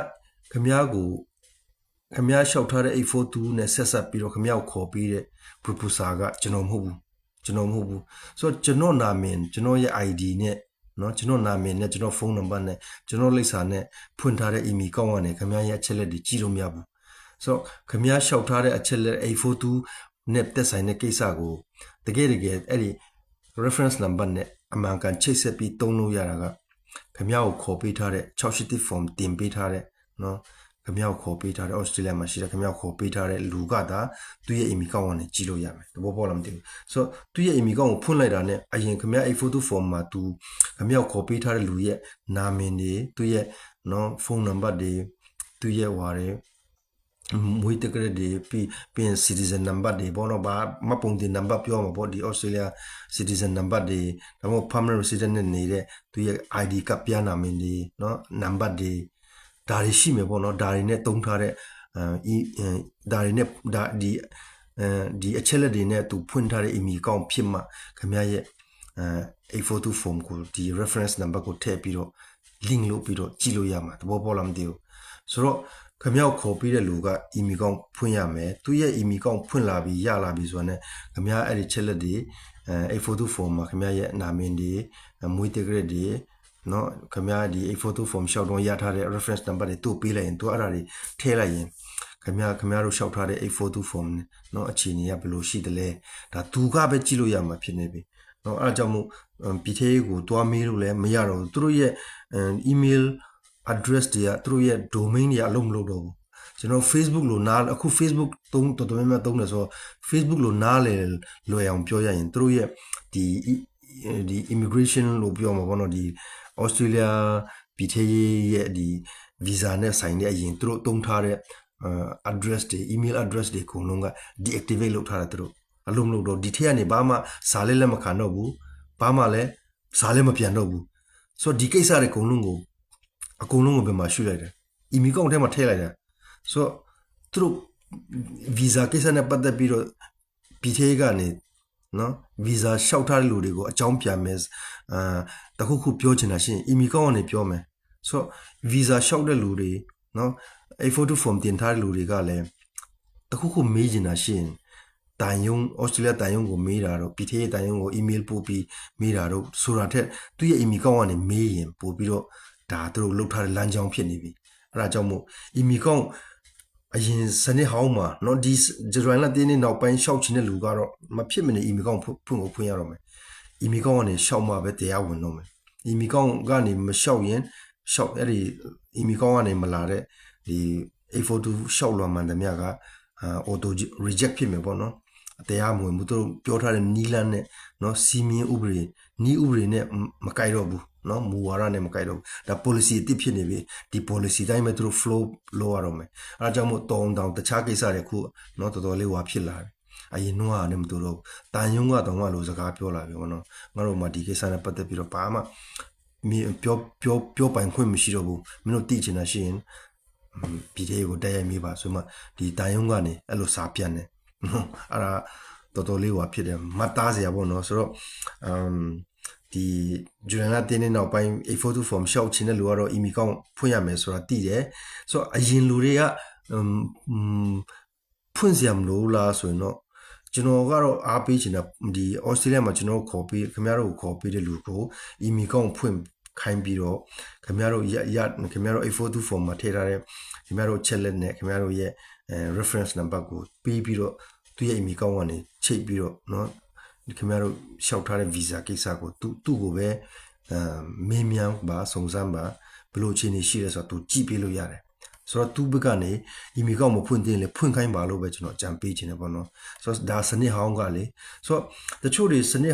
ကိုခင်ဗျားလျှောက်ထားတဲ့842နဲ့ဆက်ဆက်ပြီးတော့ခင်ဗျားကိုခေါ်ပြီးတဲ့ proposal ကကျွန်တော်မဟုတ်ဘူးဆိုတော့ကျွန်တော်နာမည်ကျွန်တော်ရဲ့ ID နဲ့เนาะကျွန်တော်နာမည်နဲ့ကျွန်တော်ဖုန်းနံပါတ်နဲ့ကျွန်တော်လိပ်စာနဲ့ဖွင့်ထားတဲ့ email ကောင်းကနေခင်ဗျားရဲ့အချက်လက်တွေကြည့်လို့မရဘူးဆိုတော့ခင်ဗျားလျှောက်ထားတဲ့အချက်လက်842နဲ့တက်ဆိုင်တဲ့ကိစ္စကိုတကယ်အဲ့ဒီ reference number နဲ့အမှန်ကန်ချိတ်ဆက်ပြီးသုံးလို့ရတာကခင်ဗျားကိုခေါ်ပေးထားတဲ့680 form တင်ပေးထားတဲ့เนาะခင်ဗျားကိုခေါ်ပေးထားတဲ့ Australia မှာရှိတဲ့ခင်ဗျားကိုခေါ်ပေးထားတဲ့လူကသာသူ့ရဲ့ email ကောင်းကနေကြည့်လို့ရမယ်တဘောပေါ်လာမသိဘူးဆိုတော့သူ့ရဲ့ email ကောင်းကိုဖွင့်လိုက်တာနဲ့အရင်ခင်ဗျား842 form မှာသူခင်ဗျားကိုခေါ်ပေးထားတဲ့လူရဲ့နာမည်တွေသူ့ရဲ့เนาะဖုန်းနံပါတ်တွေသူ့ရဲ့ဟွာတွေမွေးတက်ကလေးတွေပြီးရင် citizen number တွေပေါ့နော်မပုံတင် number ပြောမှာပေါ့ဒီ Australia citizen number တွေဒါမှမဟုတ် permanent resident နဲ့နေတဲ့သူရဲ့ ID ကပ်ပြနာမည်တွေเนาะ number တွေဒါတွေရှိမယ်ပေါ့နော်ဒါတွေနဲ့တုံးထားတဲ့ဒါတွေနဲ့ဒီအချက်လက်တွေနဲ့သူဖွင့်ထားတဲ့ email ကောင်းဖြစ်မှခင်ဗျားရဲ့842 form ကိုဒီ reference number ကိုထည့်ပြီးတော့ link လုပ်ပြီးတော့ကြည့်လို့ရမှာသဘောပေါက်လားမသိဘူးဆိုတော့ခင်ဗျားကိုခေါ်ပြီးတဲ့လူက email ကောင်းဖွင့်ရမယ်သူရဲ့ email ကောင်းဖွင့်လာပြီးရလာပြီးဆိုတော့ခင်ဗျားအဲ့ဒီချက်လက်တွေ842 form မှာခင်ဗျားရဲ့နာမည်တွေမွေးတက္ကရာတွေเนาะခင်ဗျားဒီ842 form ရှောက်တော့ရထားတဲ့ reference number တွေသူ့ပေးလိုက်ရင်သူအဲ့ဒါတွေထည့်လိုက်ရင်ခင်ဗျားတို့ရှောက်ထားတဲ့842 form เนาะအခြေအနေကဘယ်လိုရှိသလဲဒါသူကပဲကြည့်လို့ရမှာဖြစ်နေပြီ နော်အဲ့ဒါကြောင့်မို့BTA ကိုတွားမေးလို့လည်းမရတော့ဘူးသူတို့ရဲ့ email address တွေကသူတို့ရဲ့ domain တွေအလုံးမလုပ်တော့ဘူးကျွန်တော် Facebook လို့နားအခု Facebook သုံးတော်တော်များများသုံးတယ်ဆိုတော့ Facebook လို့နားလေလွယ်အောင်ပြောရရင်သူတို့ရဲ့ဒီ immigration လို့ပြောမှာပေါ့နော်ဒီ Australia BTA ရဲ့ဒီ visa နဲ့ဆိုင်တဲ့အရင်သူတို့သုံးထားတဲ့address တွေ email address တွေအကုန်လုံးက deactivate လုပ်ထားတယ်သူတို့အလုံးမလုပ်တော့ဒီထက်ကနေဘာမှစာလေးလက်မခံတော့ဘူးဘာမှလည်းစာလေးမပြန်တော့ဘူးဆိုတော့ဒီကိစ္စတွေအကုန်လုံးကိုဘယ်မှာရှုလိုက်တယ် email ကောင်ထဲမှာထည့်လိုက်တယ်ဆိုတော့သူတို့ visa ကိစ္စနဲ့ပတ်သက်ပြီးတော့ BTA ကနေနော် visa လျှောက်ထားတဲ့လူတွေကိုအကြောင်းပြန်မယ်တခုခုပြောချင်တာရှိရင် email ကောင်ကနေပြောမယ်ဆိုတော့ visa လျှောက်တဲ့လူတွေနော် A42 form တင်ထားတဲ့လူတွေကလည်းတခုခုမေးချင်တာရှိရင်တန်ယုံဩစတြေးလျတန်ယုံကိုမေးတာတော့ BTA တန်ယုံကို email ပို့ပြီးမေးတာတော့ဆိုတာထက်သူရဲ့ email ကောင်ကနေမေးရင်ပို့ပြီးတော့ဒါသူတို့လုပ်ထားတဲ့လမ်းကြောင်းဖြစ်နေပြီအဲ့ဒါကြောင့်မို့ email ကောင်အရင်စနစ်ဟောင်းမှာเนาะဒီဂျရန်လာတင်းနေနောက်ပိုင်းရှောက်ချင်တဲ့လူကတော့မဖြစ်မနေ email ကောင်ဖွင့်ရတော့မယ် email ကောင်ကနေရှောက်မှပဲတရားဝင်တော့မယ် email ကောင်ကနေမရှောက်ရင်ရှောက်အဲ့ဒီ email ကောင်ကနေမလာတဲ့ဒီ A42 ရှောက်လွန်မှန်တယ်မြကauto reject ဖြစ်မယ်ပေါ့နော်တရားမဝင်ဘူးသူတို့ပြောထားတဲ့နီးလန်းနဲ့เนาะစီမင်းဥပဒေနီးဥပဒေနဲ့မကိုက်တော့ဘူးเนาะမူဝါဒနဲ့မကိုက်တော့ဘူးဒါ policy အစ်ဖြစ်နေပြီဒီ policy တိုင်းပဲသူတို့ flow လုပ်ရတော့မယ်အဲဒါကြောင့်မို့တောင်းတခြားကိစ္စတွေခုเนาะတော်တော်လေးဝါဖြစ်လာတယ်အရင်တော့ကနေမတူတော့တန်ယုံကတော့မှလို့စကားပြောလာပြီပေါ့နော်ငါတို့မှဒီကိစ္စနဲ့ပတ်သက်ပြီးတော့ဘာမှပြောပိုင်ခွင့်မရှိတော့ဘူးမင်းတို့သိချင်တာရှိရင်BTA ကိုတက်ရိုက်မိပါဆိုမှဒီတန်ယုံကနေအဲ့လိုစာပြန်တယ်အဲ့ဒါတော်တော်လေးဟွာဖြစ်တယ်မတ်သားစရာပေါ့နော်ဆိုတော့ဒီဂျူရန်လာတင်းနေနောက်ပိုင်း A42 form ရှောက်ချင်တဲ့လူကတော့ email ကောင်းဖွင့်ရမယ်ဆိုတာသိတယ်ဆိုတော့အရင်လူတွေကဖွင့်စရာမလိုလားဆိုရင်တော့ကျွန်တော်ကတော့အားပေးချင်တာဒီဩစတြေးလျမှာကျွန်တော်ခေါ်ပေးခင်ဗျားတို့ကိုခေါ်ပေးတဲ့လူကို email ကောင်းဖွင့်ခိုင်းပြီးတော့ခင်ဗျားတို့ခင်ဗျားတို့ A42 form မှာထည့်ထားတဲ့ခင်ဗျားတို့ checklet နဲ့ခင်ဗျားတို့ရဲ့reference number ကိုပေးပြီးတော့သူရဲ့ email ကောင်းကနေချိတ်ပြီးတော့เนาะခင်ဗျားတို့ရှောက်ထားတဲ့ visa ကိစ္စကိုသူ့ကိုပဲမေးမြန်းပါစုံစမ်းပါဘယ်လိုအခြေအနေရှိလဲဆိုတော့သူကြည့်ပေးလို့ရတယ်ဆိုတော့သူ့ဘက်ကနေ email ကောင်းမဖွင့်သေးရင်လည်းဖွင့်ခိုင်းပါလို့ပဲကျွန်တော်အကြံပေးချင်တယ်ပေါ့နော်ဆိုတော့ဒါစနစ်ဟောင်းကလေဆိုတော့တချို့တွေစနစ်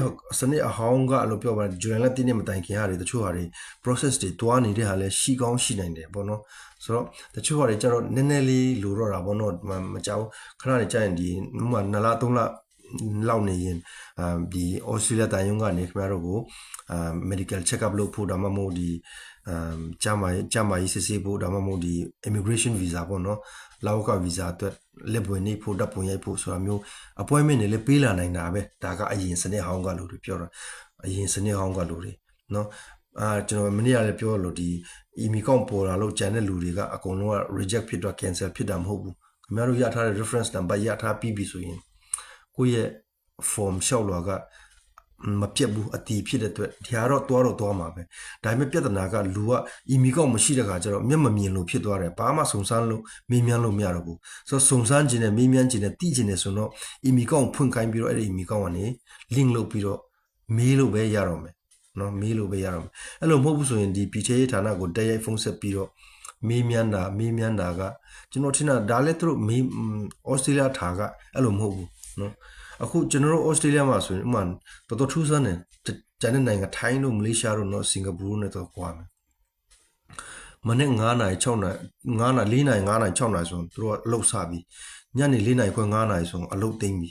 အဟောင်းကလို့ပြောပါတယ်ဂျူရန်လက်တင်းနဲ့မတိုင်ခင်ရတယ်တချို့ဟာတွေ process တွေတွားနေတဲ့ဟာလည်းရှိကောင်းရှိနိုင်တယ်ပေါ့နော်ဆိုတော့တချို့ဟာတွေကျတော့နည်းနည်းလေးလိုတော့တာပေါ့နော်မကြောက်ခဏနေကြာရင်ဒီ2လ3လလောက်နေရင်ဒီဩစတြေးလျတန်ယုံကနေခင်ဗျားတို့ကိုmedical check up လုပ်ဖို့ဒါမှမဟုတ်ဒီကျမကြီးစစ်ဆေးဖို့ဒါမှမဟုတ်ဒီ immigration visa ပေါ့နော်လောက်က visa အတွက်လက်ပွင့်နေဖို့တပ်ပွင့်ရိုက်ဖို့ဆိုတာမျိုး appointment တွေလည်းပေးလာနိုင်တာပဲဒါကအရင်စနစ်ဟောင်းကလို့ပြောတာအရင်စနစ်ဟောင်းကလို့နော်ကျွန်တော်မနေ့ကလည်းပြောလို့ဒီ email ကောင့်ပေါ်လာလို့ကြံတဲ့လူတွေကအကုန်လုံးက reject ဖြစ်တော့ cancel ဖြစ်တာမဟုတ်ဘူးခင်ဗျားတို့ရထားတဲ့ reference number ရထားပြီးပြီဆိုရင်ကိုယ့်ရဲ့ form လျှောက်လွှာကမပြတ်ဘူးအတီးဖြစ်တဲ့အတွက်ဒီဟာတော့တွားမှာပဲဒါပေမဲ့ပြဿနာကလူက email ကောင့်မရှိတဲ့ခါကျတော့မျက်မမြင်လို့ဖြစ်သွားတယ်ဘာမှစုံစမ်းလို့မေးမြန်းလို့မရတော့ဘူးဆိုတော့စုံစမ်းခြင်းနဲ့မေးမြန်းခြင်းနဲ့သိခြင်းနဲ့ဆိုတော့ email ကောင့်ဖွင့်ခိုင်းပြီးတော့အဲ့ဒီ email ကောင့်ကနေ link လုပ်ပြီးတော့မေးလို့ပဲရတော့မယ်နော်မေးလို့ပဲရတော့မယ်အဲ့လိုမဟုတ်ဘူးဆိုရင်ဒီ BTA ဌာနကိုတက်ရိုက်ဖုန်းဆက်ပြီးတော့မေးမြန်းတာကကျွန်တော်ထင်တာဒါလည်းသူတို့ဩစတြေးလျဌာကအဲ့လိုမဟုတ်ဘူးနော်အခုကျွန်တော်တို့ဩစတြေးလျမှာဆိုရင်ဥမာတော်တော်ထူးဆန်းတယ်ကျန်တဲ့နိုင်ငံထိုင်းတို့မလေးရှားတို့နော်စင်ကာပူတို့နဲ့တော့ကွာမယ်မနေ့9နာရီ6နာရီ9နာရီ4နာရီ5နာရီ6နာရီဆိုသူတို့ကအလုပ်စပြီညနေ4နာရီခွဲ9နာရီဆိုအလုပ်သိမ်းပြီ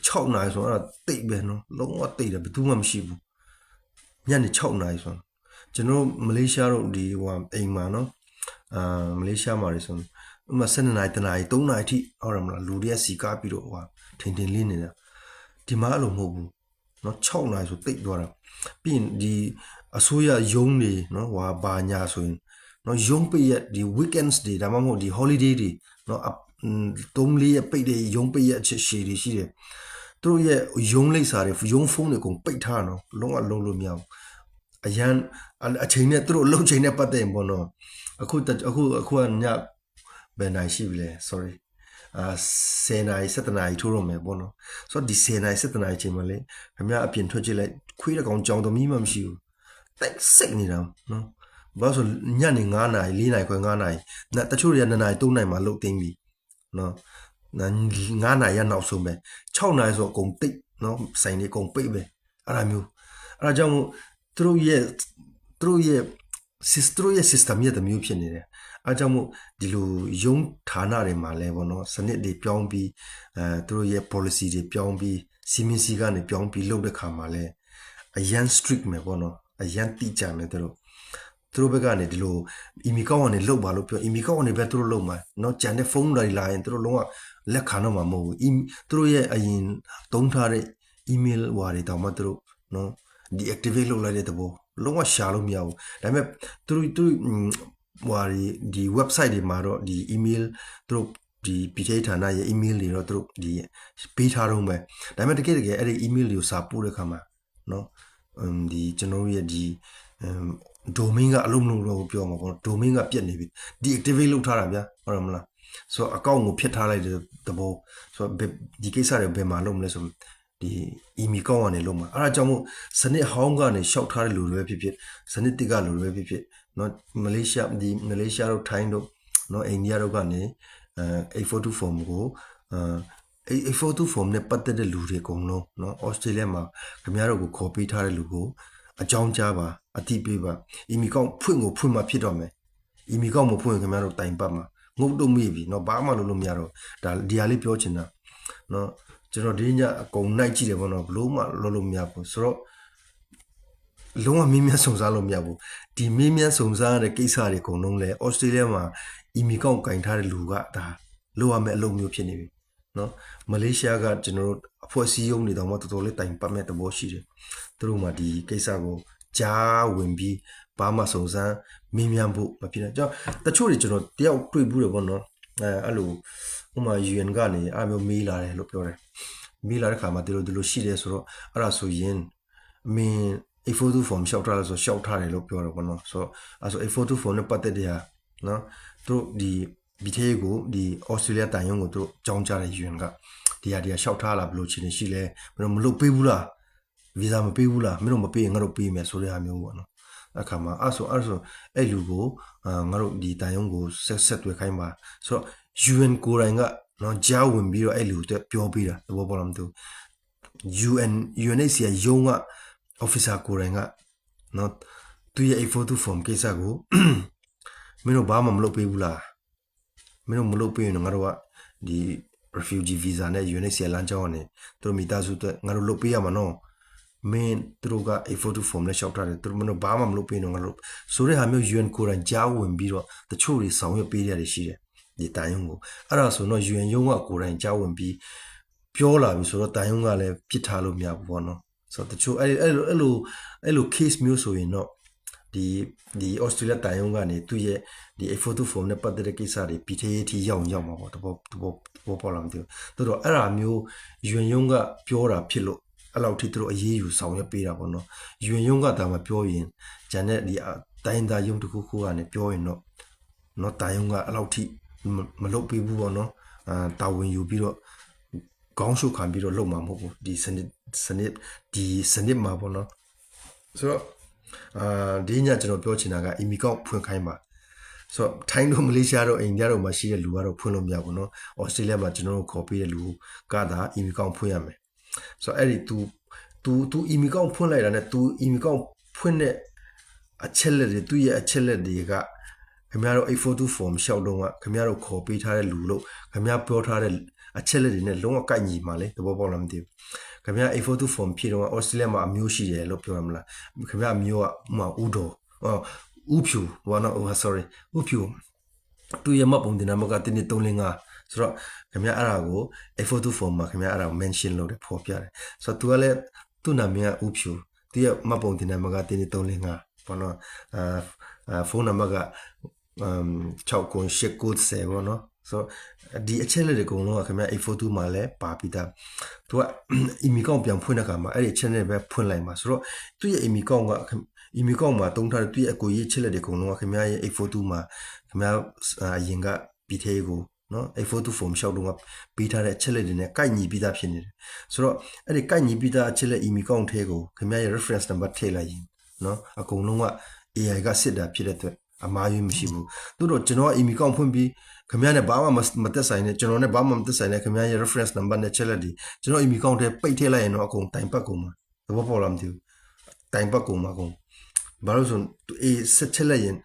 6နာရီဆိုအဲ့ဒါတိတ်ပဲနော်လုံးဝတိတ်တယ်ဘယ်သူမှမရှိဘူးညနေ6နာရီဆိုကျွန်တော်မလေးရှားတို့ဒီဟိုအိမ်မှာနော်မလေးရှားမှာဆိုဥမာ7နာရီ3နာရီ3နာရီထိဟုတ်တယ်မလားလူတွေကစီကားပြီးတော့ဟိုထင်လေးနေတာဒီမှာအဲ့လိုမဟုတ်ဘူးเนาะ6နာရီဆိုတိတ်သွားတာပြီးရင်ဒီအစိုးရယုံတွေเนาะဟိုဘာညာဆိုရင်เนาะယုံပိတ်ရက်ဒီ weekends တွေဒါမှမဟုတ်ဒီ holiday တွေเนาะ3-4ရက်ပိတ်တဲ့ယုံပိတ်ရက်အချက်ရှည်တွေရှိတယ်သူတို့ရဲ့ယုံလိပ်စာတွေယုံဖုန်းတွေကုန်ပိတ်ထားနော်လုံးဝလုံးလို့မရဘူးအရန်အချိန်နဲ့သူတို့လှုပ်ချိန်နဲ့ပတ်သက်ရင်ပေါ့နော်အခုကညဘယ်နိုင်ရှိပြီလဲ sorry 10နာရီ17နာရီထိုးတော့မယ်ပေါ့နော်ဆိုတော့ဒီ10နာရီ17နာရီချိန်မှာလေခင်ဗျားအပြင်ထွက်ကြည့်လိုက် ခွေးတကောင်ကြောင်တော့မီးမှမရှိဘူးတိုက်စိတ်နေတာနော်ဘာလို့ဆိုညနေ9နာရီ4နာရီခွဲ9နာရီတချို့တွေက2နာရီ3နာရီမှလုတ်သိမ်းပြီနော်9နာရီရနောက်ဆုံးပဲ6နာရီဆိုအကုန်တိတ်နော်ဆိုင်တွေအကုန်ပိတ်ပဲအဲ့ဒါမျိုးအဲ့ဒါကြောင့်သူတို့ရဲ့ system ရဲ့တမျိုးဖြစ်နေတယ်အားကြောင့်မို့ဒီလိုယုံဌာနတွေမှာလဲပေါ့နော်စနစ်တွေပြောင်းပြီးသူတို့ရဲ့ policy တွေပြောင်းပြီးစီမင်းစီကနေပြောင်းပြီးလုပ်တဲ့ခါမှာလဲအရန် strict မယ်ပေါ့နော်အရန်တိကျမယ်သူတို့ဘက်ကနေဒီလို email ကောက်ကနေလုတ်ပါလို့ပြော email ကောက်ကနေပဲသူတို့လုတ်မှာเนาะကြံတဲ့ဖုန်းတွေလာရင်သူတို့လုံးဝလက်ခံတော့မှာမဟုတ်ဘူးသူတို့ရဲ့အရင်တုံးထားတဲ့ email ဝါတွေတောင်မှသူတို့เนาะ deactivate လုပ်လိုက်တဲ့သဘောလုံးဝရှာလို့မရဘူးဒါပေမဲ့သူဟွာဒီ website တွေမှာတော့ဒီ email သူတို့ဒီ PTA ဌာနရဲ့ email တွေတော့သူတို့ဒီပေးထားတော့မယ်ဒါပေမဲ့တကယ်အဲ့ဒီ email တွေကိုစာပို့တဲ့ခါမှာเนาะဒီကျွန်တော်ရဲ့ဒီdomain ကအလုံးလုံးတော့ပြောမှာပေါ့ domain ကပြတ်နေပြီ deactivate လုပ်ထားတာဗျာဟုတ်တယ်မလားဆိုတော့ account ကိုဖျက်ထားလိုက်တဲ့သဘောဆိုတော့ဒီကိစ္စတွေဘယ်မှာလုပ်မလဲဆိုဒီ email ကောင်းကနေလုပ်မှာအဲ့ဒါကြောင့်မို့စနစ်ဟောင်းကနေရှောက်ထားတဲ့လူတွေပဲဖြစ်ဖြစ်စနစ်တစ်ကလူတွေပဲဖြစ်ဖြစ်เนาะမလေးရှားတို့ထိုင်းတို့เนาะအိန္ဒိယတို့ကနေ842 form ကို842 form နဲ့ပတ်သက်တဲ့လူတွေအကုန်လုံးเนาะဩစတြေးလျမှာခင်ဗျားတို့ကိုခေါ်ပေးထားတဲ့လူကိုအကြောင်းကြားပါအတိပေးပါ email ကောင်းဖွင့်မှဖြစ်တော့မယ် email ကောင်းမဖွင့်ခင်ဗျားတို့တိုင်ပတ်မှာငုတ်တော့မိပြီเนาะဘာမှလုပ်လို့မရတော့ဒါဒီဟာလေးပြောချင်တာเนาะကျွန်တော်ဒီညအကုန်နိုင်ကြည့်တယ်ပေါ့နော်ဘလို့မှလုပ်လို့မရဘူးဆိုတော့လုံးဝမင်းမြတ်စုံစားလို့မရဘူးဒီမင်းမြတ်စုံစားတဲ့ကိစ္စတွေအကုန်လုံးလဲဩစတြေးလျမှာ email ကောက်ကင်ထားတဲ့လူကဒါလိုရမယ့်အလုပ်မျိုးဖြစ်နေပြီเนาะမလေးရှားကကျွန်တော်တို့အဖွဲ့အစည်းရုံးနေတော့မှတော်တော်လေးတိုင်ပတ်မဲ့သဘောရှိတယ်သူတို့မှဒီကိစ္စကိုကြားဝင်ပြီးဘာမှစုံစမ်းမင်းမြတ်ဖို့မဖြစ်တော့ကျွန်တော်တချို့တွေကျွန်တော်တယောက်တွေ့ဘူးတယ်ပေါ့နော်အဲ့လိုဥမာ UN ကနေအားမျိုးမေးလာတယ်လို့ပြောတယ်မေးလာတဲ့ခါမှာဒီလိုရှိတယ်ဆိုတော့အဲ့ဒါဆိုရင်မင်း 842 form ရှောက်ထားလို့ဆိုရှောက်ထားတယ်လို့ပြောတော့ပေါ့နော်ဆိုတော့အဲ့ဆို 842 form နဲ့ပတ်သက်တဲ့ဟာနော်သူတို့ဒီ BTA ကိုဒီဩစတြေးလျတိုင်ယုံကိုသူတို့ကြောင်းကြတဲ့ UN ကဒီဟာရှောက်ထားလာဘလို့ချင်းရှိလဲမင်းတို့မလုပ်ပေးဘူးလားဗီဇာမပေးဘူးလားမင်းတို့မပေးရင်ငါတို့ပေးမယ်ဆိုတဲ့ဟာမျိုးပေါ့နော်အခါမှာအဲ့ဆိုအဲ့လူကိုငါတို့ဒီတိုင်ယုံကိုဆက်တွေ့ခိုင်းပါဆိုတော့ UN ကိုယ်တိုင်ကနော်ကြားဝင်ပြီးတော့အဲ့လူတွေပြောပေးတာသဘောပေါက်လားမသိဘူး UNHCR ရုံးက officer ကိုယ်တိုင်ကနော်သူရဲ့842 form ကိစ္စကိုမင်းတို့ဘာမှမလုပ်ပေးဘူးလားမင်းတို့မလုပ်ပေးရင်ငါတို့ကဒီ refugee visa နဲ့ UNHCR လမ်းကြောင်းကနေသူတို့မိသားစုအတွက်ငါတို့လုပ်ပေးရမှာနော်မင်းသူတို့က842 form နဲ့ရှောက်ထားတယ်သူတို့မင်းတို့ဘာမှမလုပ်ပေးတော့ငါတို့ဆိုတဲ့ဟာမျိုး UN ကိုယ်တိုင်ကြားဝင်ပြီးတော့တချို့တွေဆောင်ရွက်ပေးရတယ်ရှိတယ်ဒီတိုင်ယုံကိုအဲ့ဒါဆိုတော့ UN ရုံးကကိုယ်တိုင်ကြားဝင်ပြီးပြောလာပြီဆိုတော့တိုင်ယုံကလည်းပြစ်ထားလို့မရဘူးပေါ့နော်ဆိုတော့တချို့အဲ့လို case မျိုးဆိုရင်တော့ဒီ Australia တိုင်ယုံကနေသူ့ရဲ့ဒီ 842 form နဲ့ပတ်သက်တဲ့ကိစ္စတွေ PTA ထိရောက်မှာပေါ့တဘောပေါ်လာမသိဘူးတော်တော်အဲ့ဒါမျိုး UN ရုံးကပြောတာဖြစ်လို့အဲ့လောက်ထိသူတို့အရေးယူဆောင်ရွက်ပေးတာပေါ့နော် UN ရုံးကဒါမှပြောရင်ဂျန်တဲ့ဒီတိုင်းသားရုံးတစ်ခုကနေပြောရင်တော့နော်တိုင်ယုံကအဲ့လောက်ထိမလုပ်ပေးဘူးပေါ့နော်တာဝန်ယူပြီးတော့ခေါင်းရှုပ်ခံပြီးတော့လုပ်မှာမဟုတ်ဘူးဒီစနစ်မှာပေါ့နော်ဆိုတော့ဒီညကျွန်တော်ပြောချင်တာက email ကောက်ဖွင့်ခိုင်းပါဆိုတော့ထိုင်းတို့မလေးရှားတို့အိန္ဒိယတို့မှာရှိတဲ့လူကတော့ဖွင့်လို့မရဘူးเนาะဩစတြေးလျမှာကျွန်တော်တို့ခေါ်ပေးတဲ့လူကဒါ email ကောက်ဖွင့်ရမယ်ဆိုတော့အဲ့ဒီ तू email ကောက်ဖွင့်လိုက်တာနဲ့ तू email ကောက်ဖွင့်တဲ့အချက်လက်တွေသူ့ရဲ့အချက်လက်တွေကခင်ဗျားတို့842 form ရှောက်တော့ကခင်ဗျားတို့ခေါ်ပေးထားတဲ့လူလို့ခင်ဗျားပြောထားတဲ့အချက်လက်တွေနဲ့လုံးဝကိုက်ညီမှာလေသဘောပေါက်လားမသိဘူးခင်ဗျား842 form ဖြည့်တော့ဩစတြေးလျမှာအမျိုးရှိတယ်လို့ပြောရမလားခင်ဗျားအမျိုးကဥတော်ဥဖြူဘာနော် sorry ဥဖြူသူရမပုံတင်နာမကတင်း345ဆိုတော့ခင်ဗျားအဲ့ဒါကို 842 form မှာခင်ဗျားအဲ့ဒါကို mention လုပ်တယ်ဖော်ပြတယ်ဆိုတော့ तू ကလည်းသူ့နာမည်ကဥဖြူသူရမပုံတင်နာမကတင်း345ဘာနော်ဖုန်းနံပါတ်က69890ပေါ့နော်ဆိုတော့ဒီအချက်လက်တွေအကုန်လုံးကခင်ဗျာ842မှာလည်းပါပြီးသားသူက email ကောက်ပြန်ဖွင့်တဲ့အခါမှာအဲ့ဒီအချက်လက်ပဲဖွင့်လိုက်မှာဆိုတော့သူ့ရဲ့ email ကောက်ကemail ကောက်မှာတုံးထားတဲ့သူ့ရဲ့အကိုရေးချက်လက်တွေအကုန်လုံးကခင်ဗျာရဲ့842မှာခင်ဗျာအရင်က PTA ကို နော် A42 form ရှောက်တော့ပေးထားတဲ့အချက်လက်တွေနဲ့ကိုက်ညီပြီးသားဖြစ်နေတယ်ဆိုတော့အဲ့ဒီကိုက်ညီပြီးသားအချက်လက် email ကောင့်ထဲကိုခင်ဗျားရဲ့ reference number ထည့်လိုက်ရင်နော်အကုန်လုံးက AI ကစစ်တာဖြစ်တဲ့အတွက်အမှားယွင်းမရှိဘူးသို့တော့ကျွန်တော်က email ကောင့်ဖွင့်ပြီးခင်ဗျားနဲ့ဘာမှမသက်ဆိုင်နဲ့ကျွန်တော်နဲ့ဘာမှမသက်ဆိုင်နဲ့ခင်ဗျားရဲ့ reference number နဲ့ချက်လက်တွေကျွန်တော် email ကောင့်ထဲပိတ်ထည့်လိုက်ရင်တော့အကုန်တိုင်ပတ်ကုန်မှာသဘောပေါက်လားမသိဘူးတိုင်ပတ်ကုန်မှာကုန်ဘာလို့ဆိုဆက်ချက်လက်ရင်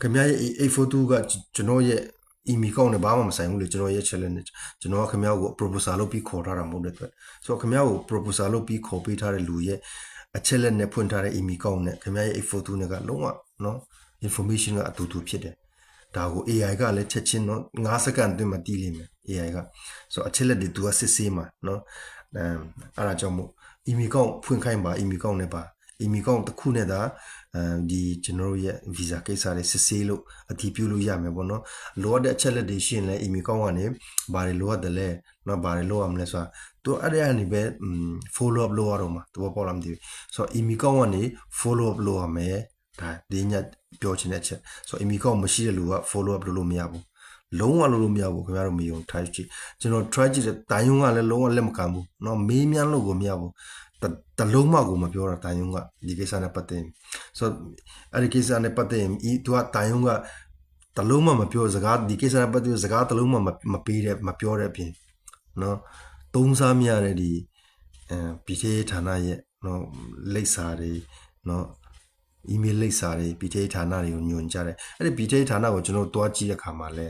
ခင်ဗျားရဲ့ A42 ကကျွန်တော်ရဲ့ email ကောင့်နဲ့ဘာမှမဆိုင်ဘူးလေကျွန်တော်ရဲ့ချက်လက်နဲ့ကျွန်တော်ကခင်ဗျားကို proposal လုပ်ပြီးခေါ်ထားတာမဟုတ်တဲ့အတွက်ဆိုတော့ခင်ဗျားကို proposal လုပ်ပြီးခေါ်ပေးထားတဲ့လူရဲ့အချက်လက်နဲ့ဖွင့်ထားတဲ့ email ကောင့်နဲ့ခင်ဗျားရဲ့ A42 နဲ့ကလုံးဝနော် information ကအတူတူဖြစ်တယ်ဒါကို AI ကလည်းချက်ချင်းနော်9စက္ကန့်အတွင်းမှာတည်လိမ့်မယ် AI ကဆိုတော့အချက်လက်တွေသူကစစ်ဆေးမှာနော်အဲ့ဒါကြောင့်မို့ email ကောင့်ဖွင့်ခိုင်းပါ email ကောင့်နဲ့ပါ email ကောင့်တစ်ခုနဲ့ဒါဒီကျွန်တော်တို့ရဲ့ visa ကိစ္စတွေစစ်ဆေးလို့အတည်ပြုလို့ရမယ်ပေါ့နော်လိုအပ်တဲ့အချက်လက်တွေရှိရင်လည်း email ကောင့်ကနေဘာတွေလိုအပ်တယ်လဲနော်ဘာတွေလိုအပ်မလဲဆိုတာသူအဲ့ဒီအနေပဲ follow up လုပ်ရတော့မှာသဘောပေါက်လားမသိဘူးဆိုတော့ email ကောင့်ကနေ follow up လုပ်ရမယ်ဒါဒီညပြောချင်တဲ့ချက်ဆိုတော့ email ကောင့်မရှိတဲ့လူက follow up လုပ်လို့မရဘူးလုံးဝလုပ်လို့မရဘူးခင်ဗျားတို့မယုံ try ကြည့်ကျွန်တော် try ကြည့်တဲ့တိုင်ယုံကလည်းလုံးဝလက်မခံဘူးเนาะမေးမြန်းလို့ကိုမရဘူးတလုံးမှကိုမပြောတာတိုင်ယုံကဒီကိစ္စနဲ့ပတ်သက်ဆိုတော့အဲ့ဒီကိစ္စနဲ့ပတ်သက်ရင်သူကတိုင်ယုံကတလုံးမှမပြောစကားဒီကိစ္စနဲ့ပတ်သက်စကားတလုံးမှမပေးတဲ့မပြောတဲ့အပြင်เนาะသုံးစားမရတဲ့ဒီပြည်ထောင်ဌာနရဲ့เนาะလိပ်စာတွေเนาะemail လိပ်စာတွေပြည်ထောင်ဌာနတွေကိုညွှန်ကြားတယ်အဲ့ဒီပြည်ထောင်ဌာနကိုကျွန်တော်တွားကြည့်တဲ့အခါမှာလဲ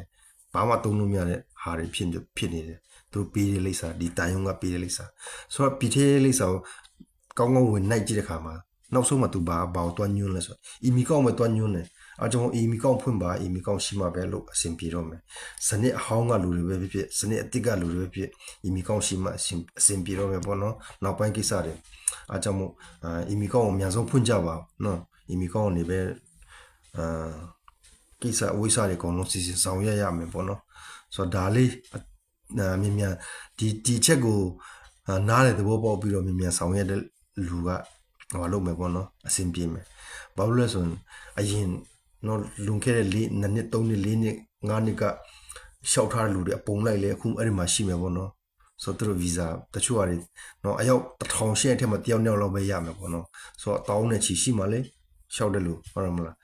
ဘာမှသုံးလို့မရတဲ့ဟာတွေဖြစ်နေတယ်သူပေးတဲ့လိပ်စာဒီတိုင်ယုံကပေးတဲ့လိပ်စာဆိုတော့ပြည်ထောင်လိပ်စာကိုကောင်းကောင်းဝင်နိုင်ကြည့်တဲ့အခါမှာနောက်ဆုံးမှသူဘာကိုတွားညွှန်လဲဆိုတော့ email ကောင်းပဲတွားညွှန်တယ်အကြောင်း email ကောင်းဖွင့်ပါ email ကောင်းရှိမှပဲလို့အဆင်ပြေတော့မယ်စနစ်အဟောင်းကလူတွေပဲဖြစ်စနစ်အတိတ်ကလူတွေပဲဖြစ် email ကောင်းရှိမှအဆင်ပြေတော့မယ်ပေါ့နော်နောက်ပိုင်းကိစ္စတွေအကြောင်းမို့email ကောင်းကိုအများဆုံးဖွင့်ကြပါနော် email ကောင်းနေပဲကိစ္စဝိစာတွေအကုန်လုံးစီစဉ်ဆောင်ရွက်ရမယ်ပေါ့နော်ဆိုတော့ဒါလေးမြန်ဒီချက်ကိုနားလေသဘောပေါက်ပြီးတော့မြန်ဆောင်ရွက်တဲ့လူကဟောလုပ်မယ်ပေါ့နော်အဆင်ပြေမယ်ဘာလို့လဲဆိုရင်အရင်နော်လွန်ခဲ့တဲ့2နှစ်3နှစ်4နှစ်5နှစ်ကရှောက်ထားတဲ့လူတွေအပုံလိုက်လေအခုအဲ့ဒီမှာရှိမယ်ပေါ့နော်ဆိုတော့ဗီဇာတချို့ဟာတွေနော်အယောက်1000ရှစ်အထက်မှာတယောက်လောက်ပဲရမယ်ပေါ့နော်ဆိုတော့တောင်းနဲ့ချီရှိမှလေရှောက်တယ်လို့ဟုတ်တယ်မလား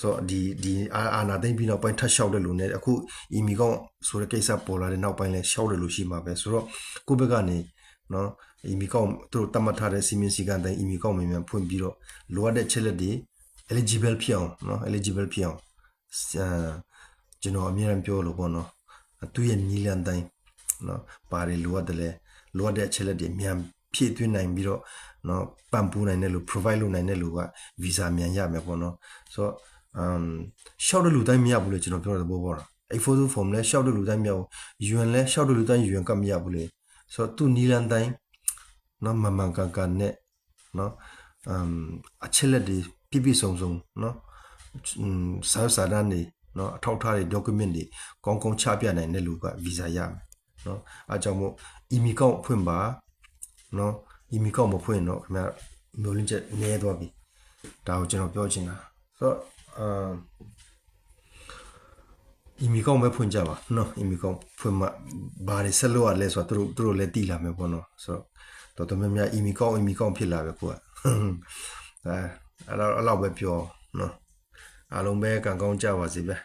ဆိုတော့ဒီအာနာသိမ့်ပြီးနောက်ပိုင်းထပ်လျှောက်တဲ့လူနဲ့အခု email ကောဆိုတဲ့ကိစ္စပေါ်လာတဲ့နောက်ပိုင်းလဲလျှောက်တယ်လို့ရှိမှာပဲဆိုတော့ကိုယ့်ဘက်ကနေနော် email ကောသူတို့တတ်မှတ်ထားတဲ့စီမင်းစည်းကမ်းတိုင်း email ကောမြန်ဖွင့်ပြီးတော့လိုအပ်တဲ့ချက်လက်တွေ eligible ဖြစ်အောင်နော် eligible ဖြစ်အောင်ကျွန်တော်အမြဲတမ်းပြောလို့ပေါ့နော်သူရဲ့နီလန်တိုင်းနော်ပါတယ်လိုအပ်တယ်လဲလိုအပ်တဲ့ချက်လက်တွေမြန်ဖြည့်သွင်းနိုင်ပြီးတော့နော်ပံ့ပိုးနိုင်တဲ့လူ provide လုပ်နိုင်တဲ့လူက visa မြန်ရမယ်ပေါ့နော်ဆိုတော့ရှောက်တဲ့လူတိုင်းမရဘူးလေကျွန်တော်ပြောတဲ့ဘောပေါ့A42 form လဲရှောက်တဲ့လူတိုင်းမရဘူး UN လဲရှောက်တဲ့လူတိုင်း UN ကမရဘူးလေဆိုတော့သူနီလန်တိုင်းနော်မမှန်ကန်နဲ့နော်အချက်လက်တွေပြည့်စုံနော်စာဒန်တွေနော်အထောက်ထားတွေ document တွေကောင်းကောင်းချပြနိုင်တဲ့လူက visa ရမယ်နော်အားကြောင့်မို့ email ကောက်ဖွင့်ပါနော် email ကောက်မဖွင့်တော့ခင်ဗျာမျိုးလင်းချက်နည်းသွားပြီဒါကိုကျွန်တော်ပြောချင်တာဆိုတော့email ကောက်ပဲဖွင့်ကြပါနော် email ကောက်ဖွင့်မှဘာတွေဆက်လို့ရလဲဆိုတော့သူတို့လည်းတည်လာမယ်ပေါ့နော်ဆိုတော့တော်များများ email ကောက်ဖြစ်လာပဲကိုကအဲ့လောက်ပဲပြောနော်အားလုံးပဲကံကောင်းကြပါစေဗျာ